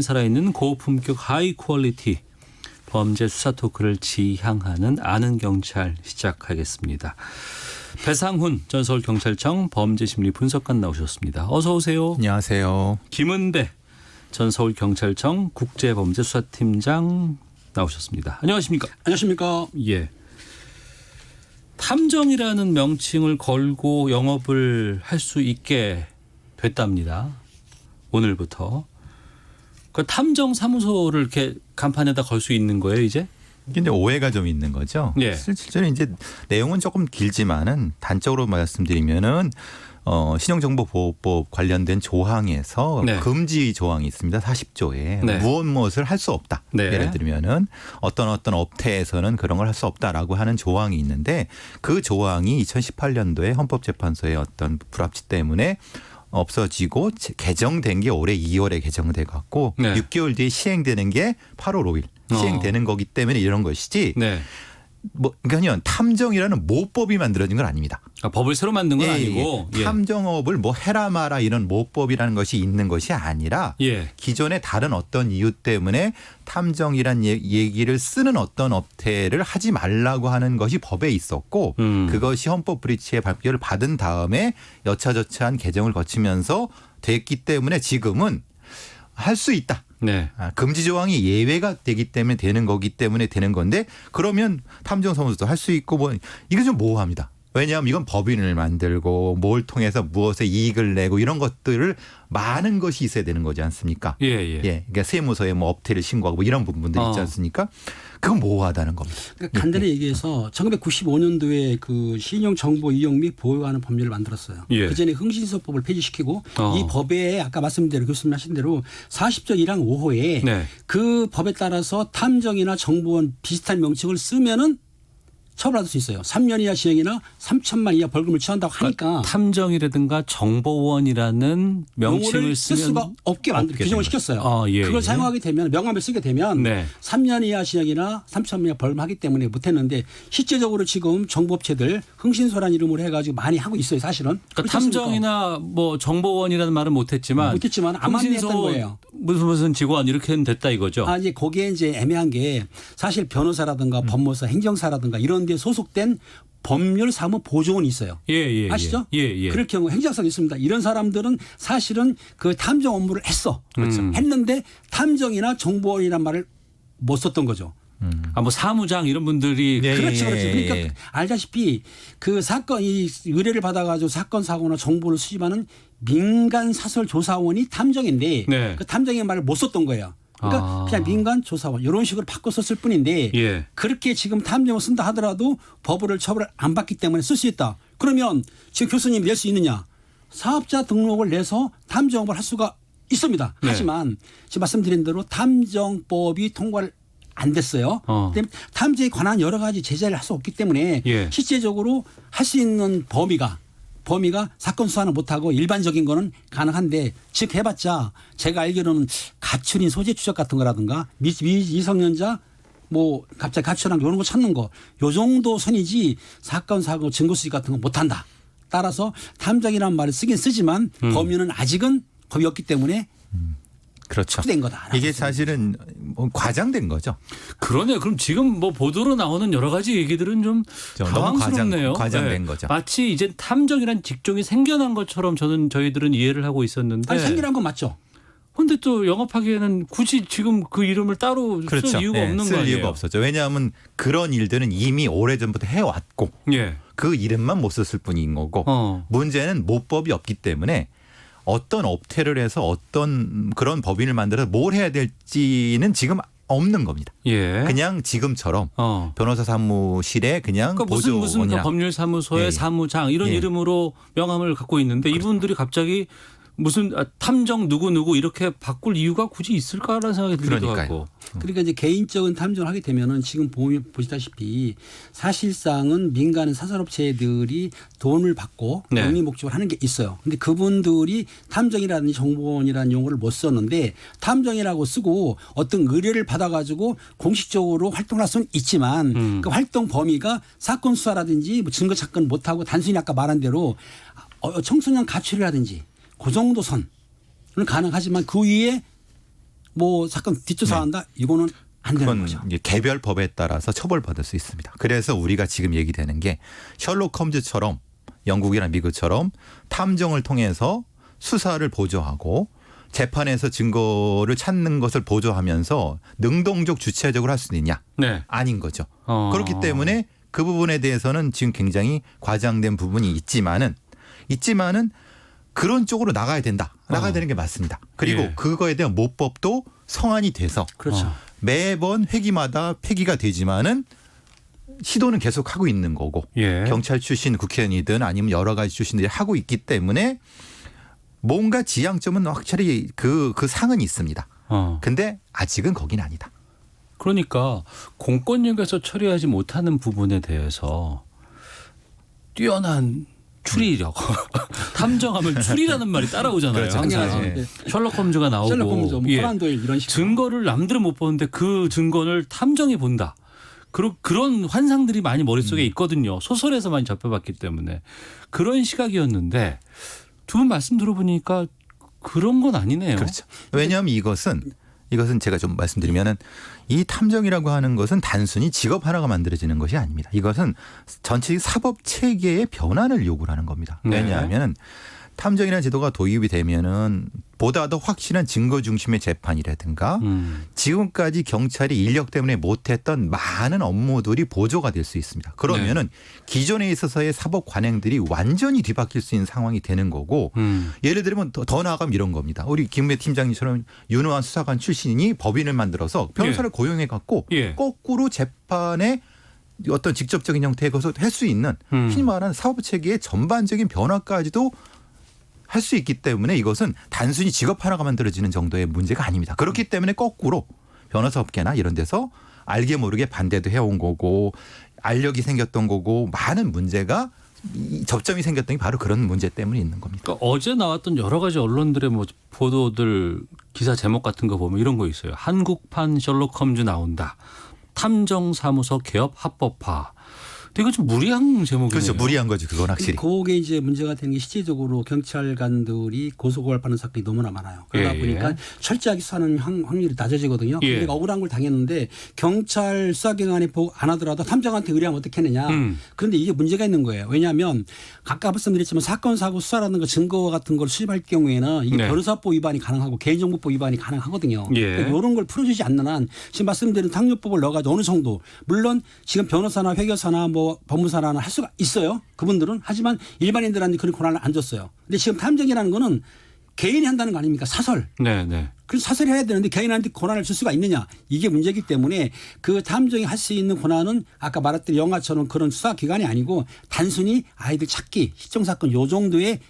살아있는 고품격 하이 퀄리티 범죄 수사 토크를 지향하는 아는 경찰 시작하겠습니다. 배상훈 전 서울경찰청 범죄심리 분석관 나오셨습니다. 어서 오세요. 안녕하세요. 김은배 전 서울경찰청 국제범죄수사팀장 나오셨습니다. 안녕하십니까? 안녕하십니까? 예. 탐정이라는 명칭을 걸고 영업을 할 수 있게 됐답니다. 오늘부터. 그 탐정 사무소를 이렇게 간판에다 걸 수 있는 거예요, 이제? 근데 오해가 좀 있는 거죠. 예. 실제로 이제 내용은 조금 길지만은 단적으로 말씀드리면은 신용정보보호법 관련된 조항에서 네. 금지 조항이 있습니다. 40조에 네. 무엇을 할 수 없다. 네. 예를 들면은 어떤 업태에서는 그런 걸 할 수 없다라고 하는 조항이 있는데 그 조항이 2018년도에 헌법재판소의 어떤 불합치 때문에 없어지고 개정된 게 올해 2월에 개정돼 갖고 네. 6개월 뒤에 시행되는 게 8월 5일 시행되는 거기 때문에 이런 것이지. 네. 그러니까 탐정이라는 모법이 만들어진 건 아닙니다. 아, 법을 새로 만든 건 아니고. 예. 탐정업을 뭐 해라 마라 이런 모법이라는 것이 있는 것이 아니라 예. 기존의 다른 어떤 이유 때문에 탐정이란 얘기를 쓰는 어떤 업태를 하지 말라고 하는 것이 법에 있었고 그것이 헌법 브리치의 발표를 받은 다음에 여차저차한 개정을 거치면서 됐기 때문에 지금은 할 수 있다. 네. 금지 조항이 예외가 되기 때문에 되는 거기 때문에 되는 건데 그러면 탐정 사무소도 할 수 있고 뭐 이게 좀 모호합니다. 왜냐하면 이건 법인을 만들고 뭘 통해서 무엇에 이익을 내고 이런 것들을 많은 것이 있어야 되는 거지 않습니까? 예, 예. 그러니까 세무서에 뭐 업태를 신고하고 뭐 이런 부분들이 있지 않습니까? 그건 모호하다는 겁니다. 그러니까 간단히 얘기해서 1995년도에 그 신용 정보 이용 및 보호하는 법률을 만들었어요. 예. 그전에 흥신소법을 폐지시키고 이 법에 아까 말씀드린 대로 교수님 하신 대로 40조 1항 5호에 네. 그 법에 따라서 탐정이나 정보원 비슷한 명칭을 쓰면은 처벌받을 수 있어요. 3년 이하 징역이나 3천만 이하 벌금을 처한다고 하니까 탐정이라든가 정보원이라는 명칭을 용어를 쓸 쓰면 수가 없게 만들어 규정을 시켰어요. 예, 그걸 예. 사용하게 되면 명함을 쓰게 되면 네. 3년 이하 징역이나 3천만 이하 벌금하기 때문에 못했는데 실제적으로 지금 정보업체들 흥신소란 이름으로 해가지고 많이 하고 있어요. 사실은. 그러니까 탐정이나 뭐 정보원이라는 말은 못했지만 안 맞는 거예요. 무슨 직원 이렇게는 됐다 이거죠. 이제 거기에 이제 애매한 게 사실 변호사라든가 법무사, 행정사라든가 이런 데 소속된 법률 사무 보조원이 있어요. 예. 아시죠? 예. 그럴 경우 행정사도 있습니다. 이런 사람들은 사실은 그 탐정 업무를 했어. 했는데 탐정이나 정보원이란 말을 못 썼던 거죠. 뭐 사무장 이런 분들이 그렇죠. 그러니까 알다시피 그 사건 이 의뢰를 받아가지고 사건 사고나 정보를 수집하는 민간 사설 조사원이 탐정인데 네. 그 탐정의 말을 못 썼던 거예요. 그러니까 그냥 민간 조사원 이런 식으로 바꿔 썼을 뿐인데 예. 그렇게 지금 탐정을 쓴다 하더라도 법을 처벌을 안 받기 때문에 쓸 수 있다. 그러면 지금 교수님 낼 수 있느냐? 사업자 등록을 내서 탐정업을 할 수가 있습니다. 네. 하지만 지금 말씀드린 대로 탐정법이 통과를 안 됐어요. 탐정에 관한 여러 가지 제재를 할 수 없기 때문에 예. 실제적으로 할 수 있는 범위가 사건 수사는 못하고 일반적인 거는 가능한데 즉 해봤자 제가 알기로는 가출인 소재 추적 같은 거라든가 미성년자 뭐 갑자기 가출한 이런 거 찾는 거 요 정도 선이지 사건 사고 증거 수집 같은 거 못한다. 따라서 탐정이라는 말을 쓰긴 쓰지만 범위는 아직은 법이 없기 때문에 그렇죠. 된 거다. 이게 사실은 뭐 과장된 거죠. 그러네요. 그럼 지금 뭐 보도로 나오는 여러 가지 얘기들은 좀 너무 당황스럽네요. 과장된 거죠. 마치 이제 탐정이란 직종이 생겨난 것처럼 저희들은 이해를 하고 있었는데. 생기란 건 맞죠. 그런데 또 영업하기에는 굳이 지금 그 이름을 따로 그렇죠. 쓸 이유가 없는 쓸 거 아니에요. 이유가 없었죠. 왜냐하면 그런 일들은 이미 오래전부터 해왔고 예. 그 이름만 못 썼을 뿐인 거고 문제는 모법이 없기 때문에 어떤 업태를 해서 어떤 그런 법인을 만들어서 뭘 해야 될지는 지금 없는 겁니다. 예. 그냥 지금처럼 변호사 사무실에 그냥 그러니까 무슨 법률사무소의 사무장 이런 이름으로 명함을 갖고 있는데 이분들이 갑자기 무슨 탐정 누구 이렇게 바꿀 이유가 굳이 있을까라는 생각이 들기도 하고. 그러니까 이제 개인적인 탐정을 하게 되면은 지금 보시다시피 사실상은 민간 사설업체들이 돈을 받고 영리 목적으로 하는 게 있어요. 근데 그분들이 탐정이라든지 정보원이라는 용어를 못 썼는데 탐정이라고 쓰고 어떤 의뢰를 받아가지고 공식적으로 활동을 할 수는 있지만 그 활동 범위가 사건 수사라든지 뭐 증거 찾건 못하고 단순히 아까 말한 대로 청소년 가출이라든지 그 정도 선은 가능하지만 그 위에 뭐 사건 뒷조사한다 이거는 안 되는 그건 거죠. 이제 개별 법에 따라서 처벌받을 수 있습니다. 그래서 우리가 지금 얘기되는 게 셜록 홈즈처럼 영국이나 미국처럼 탐정을 통해서 수사를 보조하고 재판에서 증거를 찾는 것을 보조하면서 능동적 주체적으로 할 수 있느냐? 네. 아닌 거죠. 어. 그렇기 때문에 그 부분에 대해서는 지금 굉장히 과장된 부분이 있지만은 그런 쪽으로 나가야 된다. 나가야 되는 게 맞습니다. 그리고 예. 그거에 대한 모법도 성안이 돼서 그렇죠. 매번 회기마다 폐기가 되지만은 시도는 계속 하고 있는 거고 예. 경찰 출신 국회의원이든 아니면 여러 가지 출신들이 하고 있기 때문에 뭔가 지향점은 확실히 그 상은 있습니다. 근데 아직은 거긴 아니다. 그러니까 공권력에서 처리하지 못하는 부분에 대해서 뛰어난 추리력, 탐정하면 추리라는 말이 따라오잖아요. 그렇죠. 항상. 당연하죠. 셜록 홈즈가 나오고 셜록 홈즈, 뭐 예. 코난 도일 이런 식으로. 증거를 남들은 못 보는데 그 증거를 탐정이 본다. 그런 환상들이 많이 머릿속에 있거든요. 소설에서 많이 접해봤기 때문에. 그런 시각이었는데 두 분 말씀 들어보니까 그런 건 아니네요. 그렇죠. 왜냐하면 이것은 제가 좀 말씀드리면은 이 탐정이라고 하는 것은 단순히 직업 하나가 만들어지는 것이 아닙니다. 이것은 전체 사법 체계의 변환을 요구를 하는 겁니다. 네. 왜냐하면 탐정이라는 제도가 도입이 되면은 보다 더 확실한 증거 중심의 재판이라든가 지금까지 경찰이 인력 때문에 못했던 많은 업무들이 보조가 될 수 있습니다. 그러면은 기존에 있어서의 사법 관행들이 완전히 뒤바뀔 수 있는 상황이 되는 거고 예를 들면 더 나아가면 이런 겁니다. 우리 김은배 팀장님처럼 유능한 수사관 출신이 법인을 만들어서 변호사를 고용해 갖고 예. 거꾸로 재판에 어떤 직접적인 형태의 것을 할 수 있는 흔히 말하는 사법 체계의 전반적인 변화까지도 할 수 있기 때문에 이것은 단순히 직업 하나가 만들어지는 정도의 문제가 아닙니다. 그렇기 때문에 거꾸로 변호사 업계나 이런 데서 알게 모르게 반대도 해온 거고 알력이 생겼던 거고 많은 문제가 접점이 생겼던 게 바로 그런 문제 때문에 있는 겁니다. 그러니까 어제 나왔던 여러 가지 언론들의 뭐 보도들 기사 제목 같은 거 보면 이런 거 있어요. 한국판 셜록 홈즈 나온다. 탐정사무소 개업 합법화. 근데 이거 좀 무리한 제목이네요. 그렇죠. 무리한 거죠. 그건 확실히. 그게 이제 문제가 되는 게 실질적으로 경찰관들이 고소고발하는 사건이 너무나 많아요. 그러다 예, 보니까 예. 철저하게 수사하는 확률이 낮아지거든요. 예. 근데 억울한 걸 당했는데 경찰 수사기관이 안 하더라도 탐정한테 의뢰하면 어떻게 하느냐. 그런데 이게 문제가 있는 거예요. 왜냐하면 아까 말씀드렸지만 사건 사고 수사라는 거 증거 같은 걸 수집할 경우에는 이게 네. 변호사법 위반이 가능하고 개인정보법 위반이 가능하거든요. 예. 그러니까 이런 걸 풀어주지 않는 한 지금 말씀드린 탕류법을 넣어가지고 어느 정도 물론 지금 변호사나 회계사나 뭐 법무사나 할 수가 있어요. 그분들은. 하지만 일반인들한테 그런 권한을 안 줬어요. 근데 지금 탐정이라는 거는 개인이 한다는 거 아닙니까? 사설. 네, 네. 그래서 사설이 해야 되는데 개인한테 권한을 줄 수가 있느냐. 이게 문제이기 때문에 그 탐정이 할 수 있는 권한은 아까 말했던 영화처럼 그런 수사기관이 아니고 단순히 아이들 찾기, 시정사건 요 정도에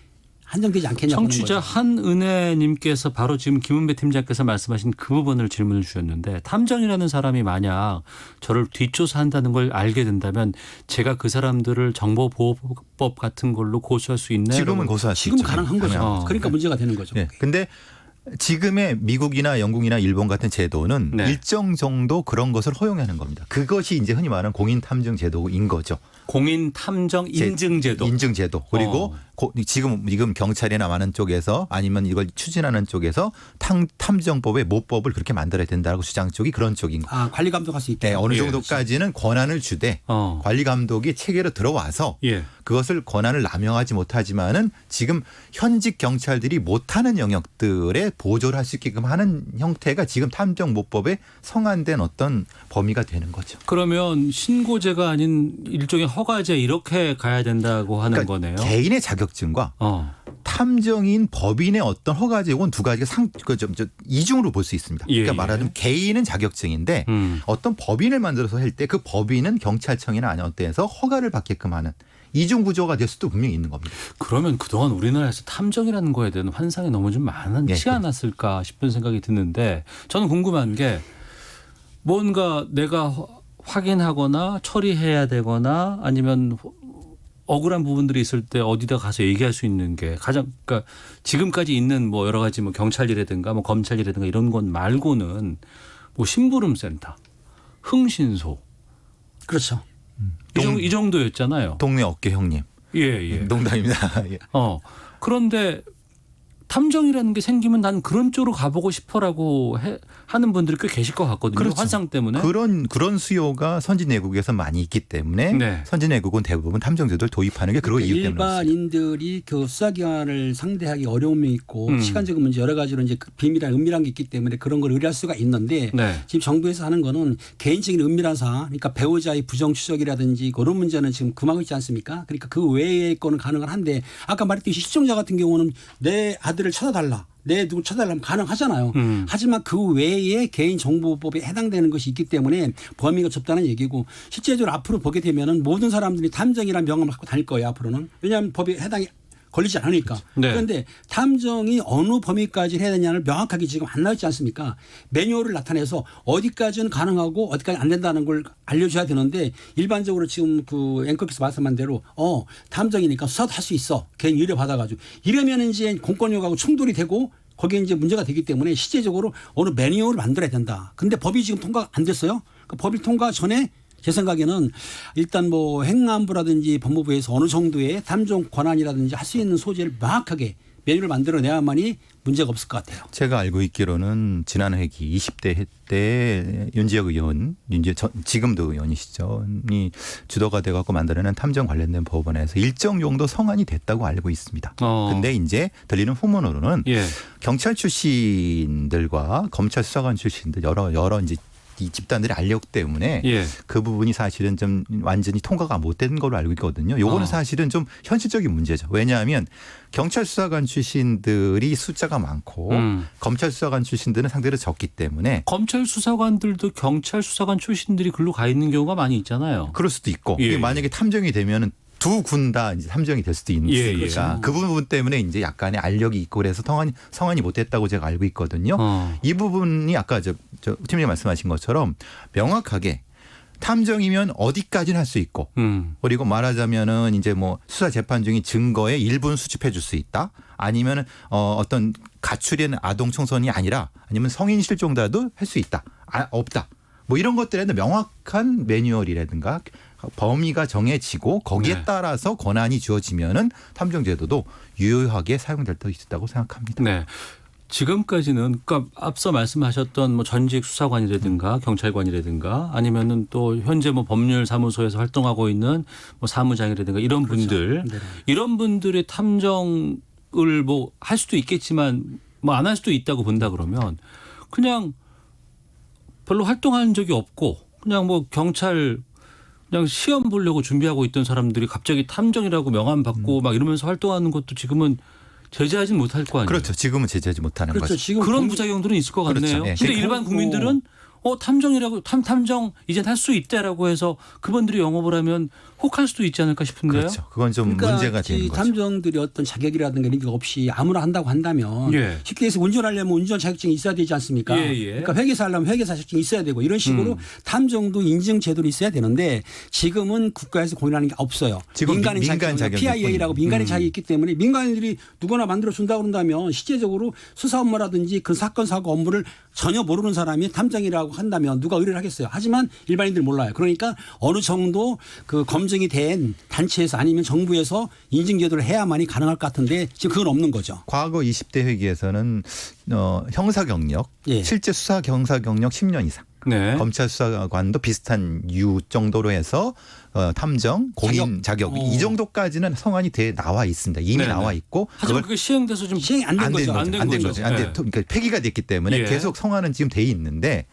한정되지 않겠냐고. 청취자 한은혜님께서 바로 지금 김은배 팀장께서 말씀하신 그 부분을 질문을 주셨는데 탐정이라는 사람이 만약 저를 뒷조사한다는 걸 알게 된다면 제가 그 사람들을 정보보호법 같은 걸로 고소할 수 있나요? 지금은 고소할 수 지금 있죠. 가능한 거죠. 가능하죠. 그러니까 문제가 되는 거죠. 네. 근데 지금의 미국이나 영국이나 일본 같은 제도는 네. 일정 정도 그런 것을 허용하는 겁니다. 그것이 이제 흔히 말하는 공인 탐정 제도인 거죠. 공인 탐정 인증제도. 인증제도. 그리고 지금 경찰이나 많은 쪽에서 아니면 이걸 추진하는 쪽에서 탐정법의 모법을 그렇게 만들어야 된다고 주장 쪽이 그런 쪽인 거예요. 아, 관리 감독할 수 있다. 네, 어느 예. 정도까지는 권한을 주되 관리 감독이 체계로 들어와서 예. 그것을 권한을 남용하지 못하지만은 지금 현직 경찰들이 못하는 영역들에 보조를 할 수 있게끔 하는 형태가 지금 탐정모법에 성안된 어떤 범위가 되는 거죠. 그러면 신고제가 아닌 일종의 허가제 이렇게 가야 된다고 하는 그러니까 거네요. 개인의 자격증과 탐정인 법인의 어떤 허가제 이건 두 가지가 이중으로 볼 수 있습니다. 예, 그러니까 예. 말하자면 개인은 자격증인데 어떤 법인을 만들어서 할 때 그 법인은 경찰청이나 아니면 어떤 데서 허가를 받게끔 하는 이중 구조가 될 수도 분명히 있는 겁니다. 그러면 그동안 우리나라에서 탐정이라는 거에 대한 환상이 너무 좀 많지 않았을까 싶은 생각이 드는데 저는 궁금한 게 뭔가 내가 확인하거나 처리해야 되거나 아니면 억울한 부분들이 있을 때 어디다 가서 얘기할 수 있는 게 가장 그러니까 지금까지 있는 뭐 여러 가지 뭐 경찰이라든가 뭐 검찰이라든가 이런 것 말고는 뭐 심부름센터, 흥신소 그렇죠. 이 정도였잖아요. 동네 어깨 형님. 예, 예. 농담입니다. 예. 그런데 탐정이라는 게 생기면 난 그런 쪽으로 가보고 싶어라고 하는 분들이 꽤 계실 것 같거든요. 그렇죠. 환상 때문에. 그런 수요가 선진 외국에서 많이 있기 때문에 네. 선진 외국은 대부분 탐정제도를 도입하는 게 그런 이유 때문에 일반인들이 그 수사기관을 상대하기 어려움이 있고 시간적인 문제 여러 가지로 이제 그 비밀한 은밀한 게 있기 때문에 그런 걸 의뢰할 수가 있는데 네. 지금 정부에서 하는 거는 개인적인 은밀한 사항, 그러니까 배우자의 부정 추적이라든지 그런 문제는 지금 금하고 있지 않습니까? 그러니까 그 외의 거는 가능은 한데 아까 말했듯이 시청자 같은 경우는 내 아들을 찾아달라. 내 누구 찾아달라면 가능하잖아요. 하지만 그 외에 개인정보법에 해당되는 것이 있기 때문에 범위가 좁다는 얘기고 실제적으로 앞으로 보게 되면은 모든 사람들이 탐정이라는 명함을 갖고 다닐 거예요. 앞으로는. 왜냐하면 법에 해당이 걸리지 않으니까. 네. 그런데 탐정이 어느 범위까지 해야 되냐를 명확하게 지금 안 나왔지 않습니까? 매뉴얼을 나타내서 어디까지는 가능하고 어디까지 안 된다는 걸 알려줘야 되는데 일반적으로 지금 그 앵커께서 말씀한 대로 탐정이니까 수사도 할 수 있어. 개인 의뢰 받아가지고 이러면 이제 공권력하고 충돌이 되고 거기에 이제 문제가 되기 때문에 실제적으로 어느 매뉴얼을 만들어야 된다. 근데 법이 지금 통과가 안 됐어요. 그러니까 법이 통과 전에 제 생각에는 일단 뭐 행안부라든지 법무부에서 어느 정도의 탐정 권한이라든지 할 수 있는 소재를 명확하게 매뉴얼을 만들어내야만이 문제가 없을 것 같아요. 제가 알고 있기로는 지난 회기 20대 때 윤지혁 의원, 지금도 의원이시죠. 이 주도가 돼갖고 만들어낸 탐정 관련된 법원에서 일정 정도 성안이 됐다고 알고 있습니다. 근데 이제 들리는 후문으로는 예. 경찰 출신들과 검찰 수사관 출신들 여러 이제 이 집단들의 알력 때문에 예. 그 부분이 사실은 좀 완전히 통과가 못 된 걸로 알고 있거든요. 요거는 사실은 좀 현실적인 문제죠. 왜냐하면 경찰 수사관 출신들이 숫자가 많고 검찰 수사관 출신들은 상대로 적기 때문에 검찰 수사관들도 경찰 수사관 출신들이 글로 가 있는 경우가 많이 있잖아요. 그럴 수도 있고 예. 이게 만약에 탐정이 되면은 두 군 다 이제 탐정이 될 수도 있으니까 예, 예. 그 부분 때문에 이제 약간의 알력이 있고 그래서 성안이 못됐다고 제가 알고 있거든요. 이 부분이 아까 저 팀장님 말씀하신 것처럼 명확하게 탐정이면 어디까지는 할 수 있고 그리고 말하자면은 이제 뭐 수사 재판 중인 증거의 일부는 수집해 줄 수 있다. 아니면은 어떤 가출된 아동 청소년이 아니라 아니면 성인 실종자도 할 수 있다. 없다. 뭐 이런 것들에는 명확한 매뉴얼이라든가 범위가 정해지고 거기에 네. 따라서 권한이 주어지면은 탐정제도도 유효하게 사용될 수 있다고 생각합니다. 네. 지금까지는 그러니까 앞서 말씀하셨던 뭐 전직 수사관이라든가 경찰관이라든가 아니면은 또 현재 뭐 법률사무소에서 활동하고 있는 뭐 사무장이라든가 이런 분들 네. 이런 분들의 탐정을 뭐 할 수도 있겠지만 뭐 안 할 수도 있다고 본다 그러면 그냥 별로 활동한 적이 없고 그냥 뭐 경찰 그냥 시험 보려고 준비하고 있던 사람들이 갑자기 탐정이라고 명함 받고 막 이러면서 활동하는 것도 지금은 제재하진 못할 거 아니에요. 그렇죠. 지금은 제재하지 못하는 그렇죠. 거죠. 지금 그런 부작용들은 있을 것 그렇죠. 같네요. 네. 근데 일반 국민들은 탐정이라고 탐정 이젠 할 수 있다라고 해서 그분들이 영업을 하면 혹할 수도 있지 않을까 싶은데요. 그렇죠. 그건 좀 그러니까 문제가 되는 이 거죠. 탐정들이 어떤 자격이라든가 이런 게 없이 아무나 한다고 한다면 예. 쉽게 해서 운전하려면 운전 자격증이 있어야 되지 않습니까? 예, 예. 그러니까 회계사 하려면 회계사 자격증이 있어야 되고 이런 식으로 탐정도 인증 제도로 있어야 되는데 지금은 국가에서 공인하는 게 없어요. 지금 민간인 민간 자격, 자격일 PIA라고 민간인 자격이 있기 때문에 민간인들이 누구나 만들어 준다고 그런다면 실제적으로 수사 업무라든지 그 사건 사고 업무를 전혀 모르는 사람이 탐정이라고 한다면 누가 의뢰를 하겠어요. 하지만 일반인들 몰라요. 그러니까 어느 정도 그 검증이 된 단체에서 아니면 정부에서 인증 제도를 해야만이 가능할 것 같은데 지금 그건 없는 거죠. 과거 20대 회기에서는 형사 경력, 예. 실제 수사 형사 경력 10년 이상. 네. 검찰 수사관도 비슷한 유 정도로 해서 탐정, 공인 자격 이 정도까지는 성안이 돼 나와 있습니다. 이미 네네. 나와 있고 하지만 그게 시행돼서 좀 시행이 안 된 거죠. 안 된 거죠. 네. 그러니까 폐기가 됐기 때문에 예. 계속 성안은 지금 돼 있는데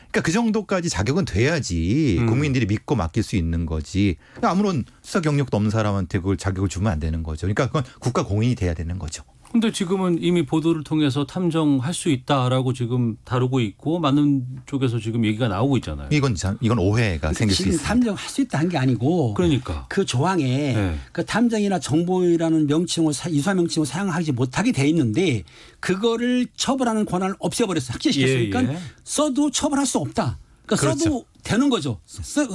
그러니까 그 정도까지 자격은 돼야지 국민들이 믿고 맡길 수 있는 거지. 아무런 수사 경력도 없는 사람한테 그걸 자격을 주면 안 되는 거죠. 그러니까 그건 국가 공인이 돼야 되는 거죠. 근데 지금은 이미 보도를 통해서 탐정할 수 있다라고 지금 다루고 있고 많은 쪽에서 지금 얘기가 나오고 있잖아요. 이건 오해가 생길 수 지금 있습니다. 탐정할 수 있다 한 게 아니고 그러니까. 그 조항에 네. 그 탐정이나 정보이라는 명칭을 이수화 명칭을 사용하지 못하게 돼 있는데 그거를 처벌하는 권한을 없애버렸어요. 삭제시켰으니까 예, 예. 써도 처벌할 수 없다. 그러니까 그렇죠. 써도 되는 거죠.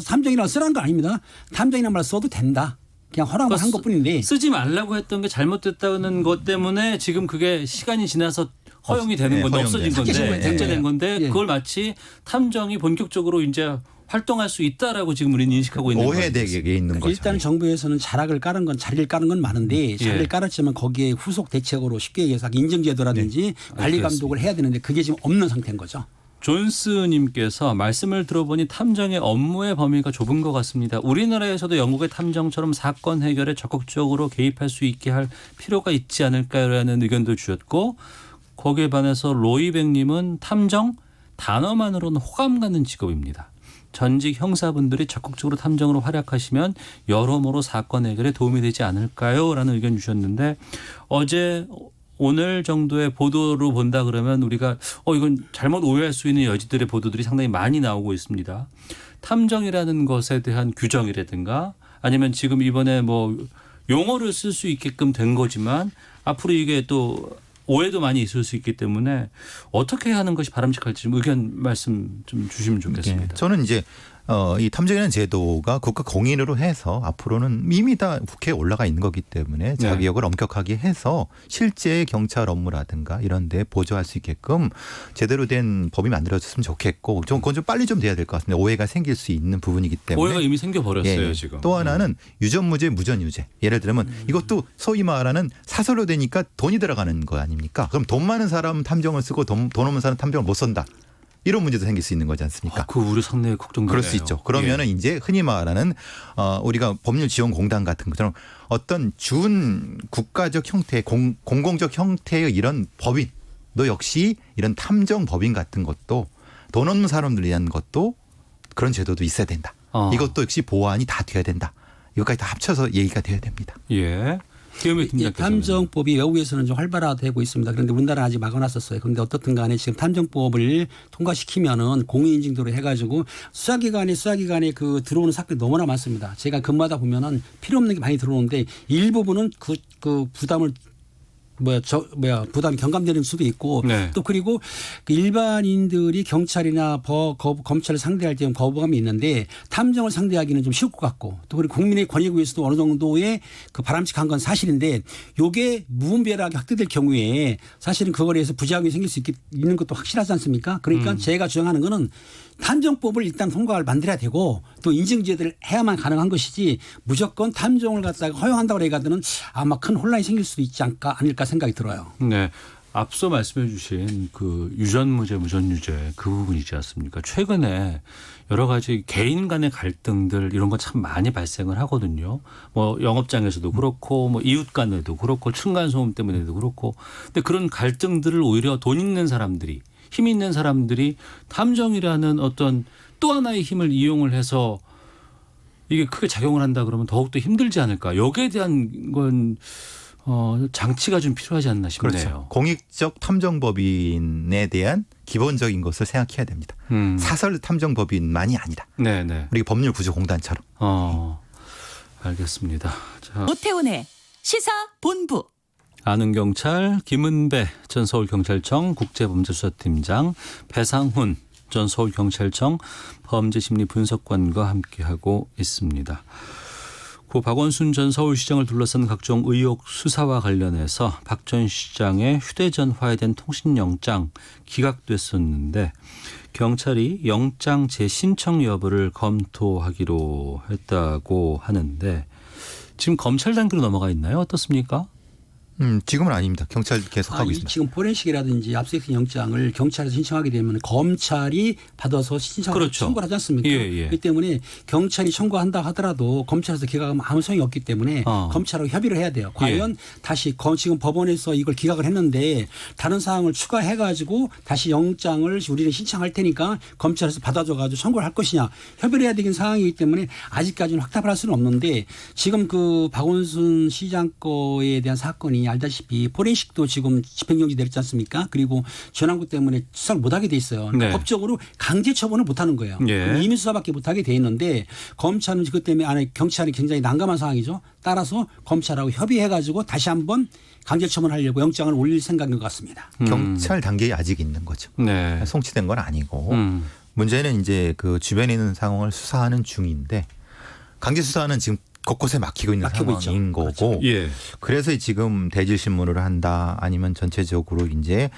탐정이라고 쓰라는 거 아닙니다. 탐정이라는 말 써도 된다. 그냥 허락만 한 것뿐인데. 쓰지 말라고 했던 게 잘못됐다는 것 때문에 지금 그게 시간이 지나서 허용이 되는 건데 허용된. 없어진 건데 삭제된 삭제된 건데 예. 그걸 마치 탐정이 본격적으로 이제 활동할 수 있다라고 지금 우리는 인식하고 있는 거예요. 오해되게 있는 거죠. 일단 정부에서는 자리를 까는 건 많은데 자리를 깔았지만 거기에 후속 대책으로 쉽게 얘기해서 인증제도라든지 관리 감독을 해야 되는데 그게 지금 없는 상태인 거죠. 존스님께서 말씀을 들어보니 탐정의 업무의 범위가 좁은 것 같습니다. 우리나라에서도 영국의 탐정처럼 사건 해결에 적극적으로 개입할 수 있게 할 필요가 있지 않을까라는 의견도 주셨고 거기에 반해서 로이백님은 탐정 단어만으로는 호감 가는 직업입니다. 전직 형사분들이 적극적으로 탐정으로 활약하시면 여러모로 사건 해결에 도움이 되지 않을까요? 라는 의견 주셨는데 어제 오늘 정도의 보도로 본다 그러면 우리가 이건 잘못 오해할 수 있는 여지들의 보도들이 상당히 많이 나오고 있습니다. 탐정이라는 것에 대한 규정이라든가 아니면 지금 이번에 뭐 용어를 쓸 수 있게끔 된 거지만 앞으로 이게 또 오해도 많이 있을 수 있기 때문에 어떻게 하는 것이 바람직할지 좀 의견 말씀 좀 주시면 좋겠습니다. 네. 저는 이제 이 탐정이라는 제도가 국가 공인으로 해서 앞으로는 이미 다 국회에 올라가 있는 거기 때문에 자격을 엄격하게 해서 실제 경찰 업무라든가 이런 데 보조할 수 있게끔 제대로 된 법이 만들어졌으면 좋겠고 그건 좀 빨리 좀 돼야 될 것 같습니다. 오해가 생길 수 있는 부분이기 때문에. 오해가 이미 생겨버렸어요. 지금. 또 하나는 유전무죄 무전유죄. 예를 들면 이것도 소위 말하는 사설로 되니까 돈이 들어가는 거 아닙니까? 그럼 돈 많은 사람은 탐정을 쓰고 돈 없는 사람은 탐정을 못 쓴다. 이런 문제도 생길 수 있는 거지 않습니까? 그 우려 상당히 걱정되네요. 그럴 수 있죠. 그러면은 이제 흔히 말하는 우리가 법률지원공단 같은 것처럼 어떤 준 국가적 형태, 공공적 형태의 이런 법인도 역시 이런 탐정 법인 같은 것도 돈 없는 사람들 위한 것도 그런 제도도 있어야 된다. 이것도 역시 보완이 다 돼야 된다. 이것까지 다 합쳐서 얘기가 돼야 됩니다. 예. 탐정법이 외국에서는 좀 활발화되고 있습니다. 그런데 우리나라는 아직 막아놨었어요. 그런데 어떻든 간에 지금 탐정법을 통과시키면은 공인인증도로 해가지고 수사기관에 그 들어오는 사건이 너무나 많습니다. 제가 근무하다 보면은 필요 없는 게 많이 들어오는데 일부분은 그 부담을 부담이 경감되는 수도 있고 또 그리고 그 일반인들이 경찰이나 검찰을 상대할 때 거부감이 있는데 탐정을 상대하기는 좀 쉬울 것 같고 또 그리고 국민의 권익을 위해서도 어느 정도의 그 바람직한 건 사실인데 요게 무분별하게 확대될 경우에 사실은 그거에 의해서 부작용이 생길 수 있는 것도 확실하지 않습니까? 그러니까 제가 주장하는 거는 탐정법을 일단 통과를 만들어야 되고 또 인증제도를 해야만 가능한 것이지 무조건 탐정을 갖다가 허용한다고 해가지고는 아마 큰 혼란이 생길 수도 있지 않을까 생각이 들어요. 네. 앞서 말씀해 주신 그 유전무죄, 무전유죄 그 부분이지 않습니까? 최근에 여러 가지 개인 간의 갈등들 이런 거 참 많이 발생을 하거든요. 뭐 영업장에서도 그렇고 뭐 이웃 간에도 그렇고 층간소음 때문에도 그렇고 근데 그런 갈등들을 오히려 돈 있는 사람들이 힘 있는 사람들이 탐정이라는 어떤 또 하나의 힘을 이용을 해서 이게 크게 작용을 한다 그러면 더욱더 힘들지 않을까. 여기에 대한 건 장치가 좀 필요하지 않나 싶네요. 그렇죠. 공익적 탐정법인에 대한 기본적인 것을 생각해야 됩니다. 사설 탐정법인만이 아니라 네네. 우리 법률구조공단처럼. 알겠습니다. 자. 오태훈의 시사본부. 아는 경찰 김은배 전 서울경찰청 국제범죄수사팀장, 배상훈 전 서울경찰청 범죄심리분석관과 함께하고 있습니다. 고 박원순 전 서울시장을 둘러싼 각종 의혹 수사와 관련해서 박 전 시장의 휴대전 화해된 통신영장 기각됐었는데 경찰이 영장 재신청 여부를 검토하기로 했다고 하는데 지금 검찰 단계로 넘어가 있나요? 어떻습니까? 지금은 아닙니다. 경찰 계속하고 있습니다. 지금 포렌식이라든지 압수수색 영장을 경찰에서 신청하게 되면 검찰이 받아서 청구를 하지 않습니까? 그렇기 때문에 경찰이 청구한다 하더라도 검찰에서 기각하면 아무 소용이 없기 때문에 검찰하고 협의를 해야 돼요. 과연 다시 지금 법원에서 이걸 기각을 했는데 다른 사항을 추가해가지고 다시 영장을 우리는 신청할 테니까 검찰에서 받아줘가지고 청구를 할 것이냐 협의를 해야 되는 상황이기 때문에 아직까지는 확답을 할 수는 없는데 지금 그 박원순 시장 거에 대한 사건이 알다시피 포렌식도 지금 집행정지 내렸지 않습니까? 그리고 전환구 때문에 수사를 못하게 돼 있어요. 그러니까 법적으로 강제 처분을 못하는 거예요. 임의 수사밖에 못하게 돼 있는데 검찰은 그것 때문에 경찰이 굉장히 난감한 상황이죠. 따라서 검찰하고 협의해가지고 다시 한번 강제 처분하려고 영장을 올릴 생각인 것 같습니다. 경찰 단계에 아직 있는 거죠. 네. 송치된 건 아니고 문제는 이제 그 주변에 있는 상황을 수사하는 중인데 강제 수사는 지금 곳곳에 막히고 있는 막히고 상황인 있죠. 거고. 그렇죠. 예. 그래서 지금 대질 신문을 한다 아니면 전체적으로 이제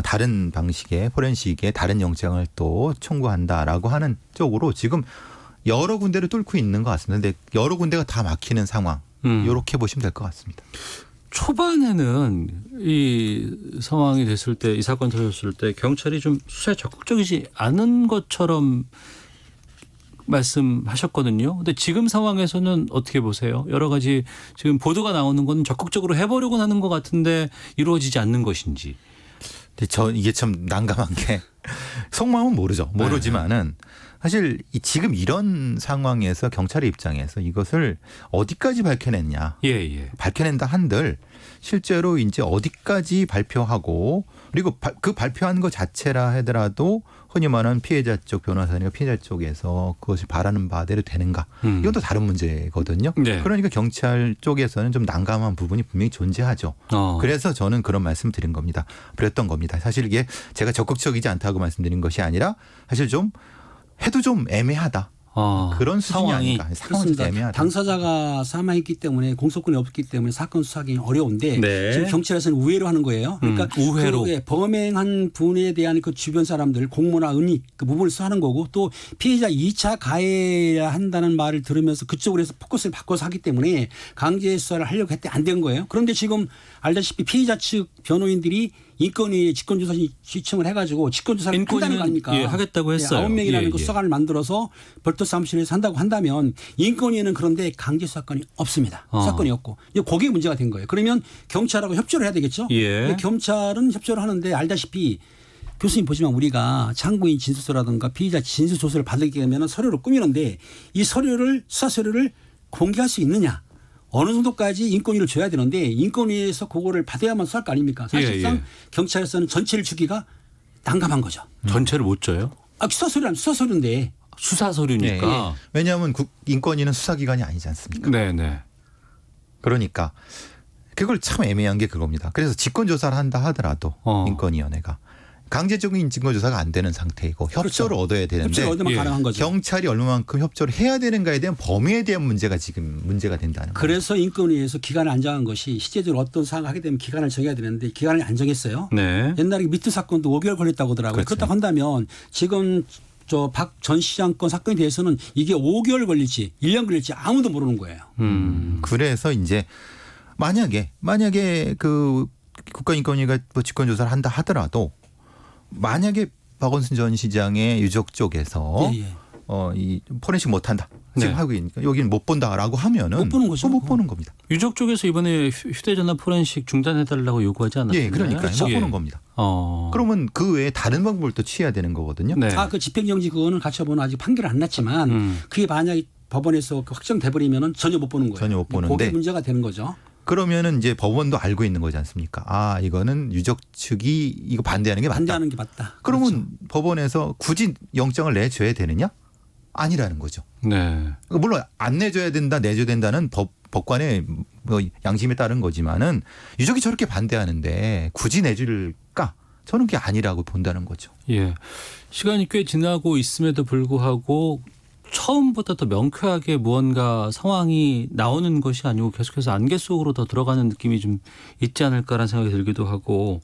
다른 방식의 포렌식의 다른 영장을 또 청구한다라고 하는 쪽으로 지금 여러 군데를 뚫고 있는 것 같습니다. 근데 여러 군데가 다 막히는 상황. 이렇게 보시면 될 것 같습니다. 초반에는 이 상황이 됐을 때, 이 사건 터졌을 때 경찰이 좀 수사에 적극적이지 않은 것처럼 말씀하셨거든요. 근데 지금 상황에서는 어떻게 보세요? 여러 가지 지금 보도가 나오는 건 적극적으로 해보려고 하는 것 같은데 이루어지지 않는 것인지. 근데 이게 참 난감한 게 속마음은 모르죠. 모르지만은 사실 지금 이런 상황에서 경찰의 입장에서 이것을 어디까지 밝혀냈냐. 예. 밝혀낸다 한들 실제로 이제 어디까지 발표하고 그리고 그 발표한 것 자체라 하더라도 흔히 말하는 피해자 쪽 변호사니까 피해자 쪽에서 그것이 바라는 바대로 되는가. 이건 또 다른 문제거든요. 네. 그러니까 경찰 쪽에서는 좀 난감한 부분이 분명히 존재하죠. 그래서 저는 그런 말씀 드린 겁니다. 드렸던 겁니다. 사실 이게 제가 적극적이지 않다고 말씀드린 것이 아니라 사실 좀 해도 좀 애매하다. 그런 수준이 상황이. 아닌가. 상황이 그렇습니다. 애매하다. 당사자가 사망했기 때문에 공소권이 없기 때문에 사건 수사하기 어려운데 네. 지금 경찰에서는 우회로 하는 거예요. 그러니까 우회로. 그 범행한 분에 대한 그 주변 사람들 공모나 은닉 그 부분을 수사하는 거고 또 피해자 2차 가해야 한다는 말을 들으면서 그쪽으로 해서 포커스를 바꿔서 하기 때문에 강제 수사를 하려고 했는데 안 된 거예요. 그런데 지금 알다시피 피해자 측 변호인들이 인권위 직권조사 시청을 해가지고 직권조사를 한다는 거 아닙니까? 예, 하겠다고 했어요. 9명이라는 그 예. 수사관을 만들어서 별도 사무실에서 한다고 한다면 인권위는 그런데 강제 수사권이 없습니다. 수사권이 없고 이제 그게 문제가 된 거예요. 그러면 경찰하고 협조를 해야 되겠죠. 예. 근데 경찰은 협조를 하는데 알다시피 교수님 보시면 우리가 참고인 진술서라든가 피의자 진술조서를 받게 되면 서류를 꾸미는데 이 서류를 수사 서류를 공개할 수 있느냐. 어느 정도까지 인권위를 줘야 되는데 인권위에서 그거를 받아야만 수사할 거 아닙니까? 사실상 예. 경찰에서는 전체를 주기가 난감한 거죠. 전체를 못 줘요? 수사 서류인데. 수사 서류니까. 네. 왜냐하면 인권위는 수사기관이 아니지 않습니까? 네네. 그러니까 그걸 참 애매한 게 그겁니다. 그래서 직권조사를 한다 하더라도 인권위원회가 강제적인 직권조사가 안 되는 상태이고 협조를 얻어야 되는데 협조를 얻으면 예. 가능한 거죠. 경찰이 얼마만큼 협조를 해야 되는가에 대한 범위에 대한 문제가 지금 문제가 된다는 거예요. 그래서 인권위에서 기간을 안 정한 것이 실제적으로 어떤 사항을 하게 되면 기간을 정해야 되는데 기간을 안 정했어요. 네. 옛날에 미투 사건도 5개월 걸렸다고 하더라고요. 그렇죠. 그렇다고 한다면 지금 저 박 전 시장 건 사건에 대해서는 이게 5개월 걸릴지 1년 걸릴지 아무도 모르는 거예요. 그래서 이제 만약에 그 국가인권위가 뭐 직권조사를 한다 하더라도 만약에 박원순 전 시장의 유족 쪽에서 예. 이 포렌식 못한다 지금 네. 하고 있으니까 여기는 못 본다라고 하면은 못 보는 거죠. 못 보는 겁니다. 유족 쪽에서 이번에 휴대전화 포렌식 중단해달라고 요구하지 않았나요? 예, 그러니까 못 보는 겁니다. 그러면 그 외에 다른 방법을 또 취해야 되는 거거든요. 네. 그 집행정지 그거는 가처분은 아직 판결을 안 났지만 그게 만약에 법원에서 확정돼 버리면은 전혀 못 보는 거예요. 전혀 못 보는데. 그게 문제가 되는 거죠. 그러면은 이제 법원도 알고 있는 거지 않습니까? 아, 이거는 유족 측이 이거 반대하는 게 맞다. 반대하는 게 맞다. 그러면 그렇죠. 법원에서 굳이 영장을 내줘야 되느냐? 아니라는 거죠. 네. 물론 안 내줘야 된다, 내줘야 된다는 법관의 뭐 양심에 따른 거지만은 유족이 저렇게 반대하는데 굳이 내줄까? 저는 그게 아니라고 본다는 거죠. 예. 시간이 꽤 지나고 있음에도 불구하고 처음보다 더 명쾌하게 무언가 상황이 나오는 것이 아니고 계속해서 안개 속으로 더 들어가는 느낌이 좀 있지 않을까라는 생각이 들기도 하고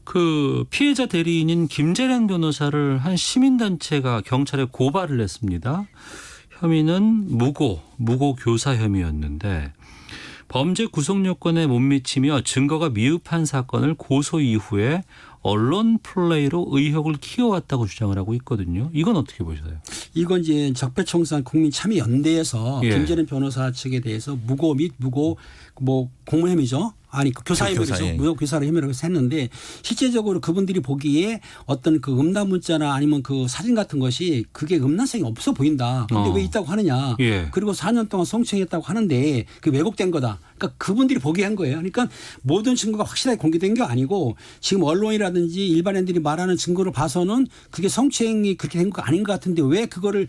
그 피해자 대리인인 김재련 변호사를 한 시민단체가 경찰에 고발을 했습니다. 혐의는 무고 교사 혐의였는데 범죄 구속 요건에 못 미치며 증거가 미흡한 사건을 고소 이후에 언론 플레이로 의혹을 키워왔다고 주장을 하고 있거든요. 이건 어떻게 보셔요? 이건 이제 적폐청산 국민참여연대에서 예. 김재련 변호사 측에 대해서 무고 및 무고 뭐 공무 혐의죠. 아니 그 교사 혐의죠. 교사, 예. 무효 교사를 혐의라고 해서 했는데 실제적으로 그분들이 보기에 어떤 그 음란 문자나 아니면 그 사진 같은 것이 그게 음란성이 없어 보인다. 근데 왜 있다고 하느냐. 예. 그리고 4년 동안 성추행했다고 하는데 그게 왜곡된 거다. 그러니까 그분들이 보기에 한 거예요. 그러니까 모든 증거가 확실하게 공개된 게 아니고 지금 언론이라든지 일반인들이 말하는 증거를 봐서는 그게 성추행이 그렇게 된 거 아닌 것 같은데 왜 그거를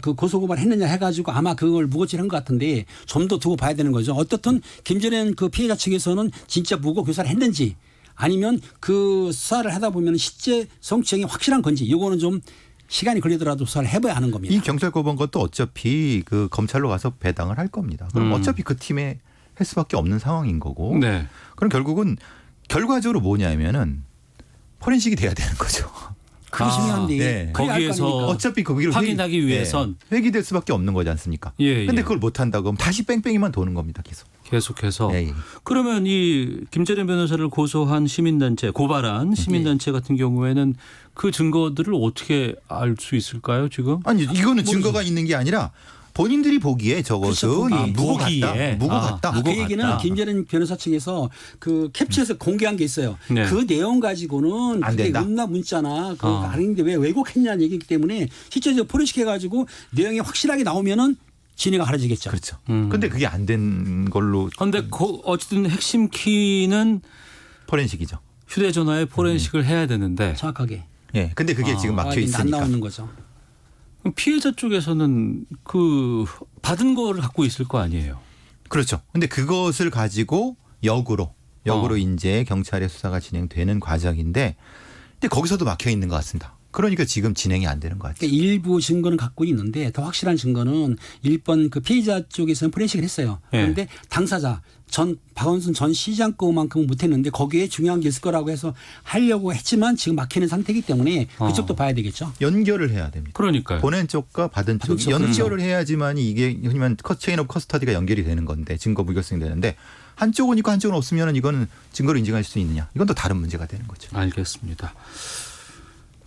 그 고소고발 했느냐 해가지고 아마 그걸 무고죄한 것 같은데 좀 더 두고 봐야 되는 거죠. 어떻든 김재련 그 피해자 측에서는 진짜 무고 교사를 했는지 아니면 그 수사를 하다 보면 실제 성추행이 확실한 건지 이거는 좀 시간이 걸리더라도 수사를 해봐야 하는 겁니다. 이 경찰고본 것도 어차피 그 검찰로 가서 배당을 할 겁니다. 그럼 어차피 그 팀에 할 수밖에 없는 상황인 거고. 네. 그럼 결국은 결과적으로 뭐냐면은 포렌식이 돼야 되는 거죠. 그러시면 네. 거기에서 어차피 거기를 확인하기 위해선 회귀될 수밖에 없는 거지 않습니까? 예, 근데 예. 그걸 못 한다고 하면 다시 뺑뺑이만 도는 겁니다. 계속해서. 예, 예. 그러면 이 김재련 변호사를 고소한 시민단체, 고발한 시민단체 같은 경우에는 그 증거들을 어떻게 알 수 있을까요, 지금? 아니 이거는 증거가 있는 게 아니라 본인들이 보기에 저것은 그렇죠, 보기에. 무고 보기에. 같다. 무고 아, 같다. 그 얘기는 김재련 변호사 측에서 그 캡처해서 공개한 게 있어요. 네. 그 내용 가지고는 안 그게 된다. 음란 문자나 그거 아. 아닌데 왜 왜곡했냐는 얘기이기 때문에 실제적으로 포렌식해가지고 내용이 확실하게 나오면은 진위가 가려지겠죠. 그렇죠. 근데 그게 안 된 걸로 그런데 어쨌든 핵심 키는 포렌식이죠. 휴대전화에 포렌식을 해야 되는데 정확하게. 예. 근데 그게 지금 막혀 안 있으니까. 나오는 거죠. 피해자 쪽에서는 그 받은 거를 갖고 있을 거 아니에요. 그렇죠. 근데 그것을 가지고 역으로 이제 경찰의 수사가 진행되는 과정인데 근데 거기서도 막혀 있는 것 같습니다. 그러니까 지금 진행이 안 되는 것 같아요. 그러니까 일부 증거는 갖고 있는데 더 확실한 증거는 1번 그 피해자 쪽에서는 포렌식을 했어요. 그런데 당사자 박원순 전 시장 거만큼은 못했는데 거기에 중요한 게 있을 거라고 해서 하려고 했지만 지금 막히는 상태이기 때문에 그쪽도 봐야 되겠죠. 연결을 해야 됩니다. 그러니까요. 보낸 쪽과 받은 쪽이 쪽, 연결을 해야지만이 이게 흔히 말하는 체인 오브 커스터디가 연결이 되는 건데 증거 무결성이 되는데 한쪽은 있고 한쪽은 없으면 이거는 증거로 인정할 수 있느냐. 이건 또 다른 문제가 되는 거죠. 알겠습니다.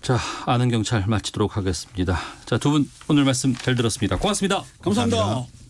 자, 아는 경찰 마치도록 하겠습니다. 자, 두 분 오늘 말씀 잘 들었습니다. 고맙습니다. 감사합니다. 감사합니다.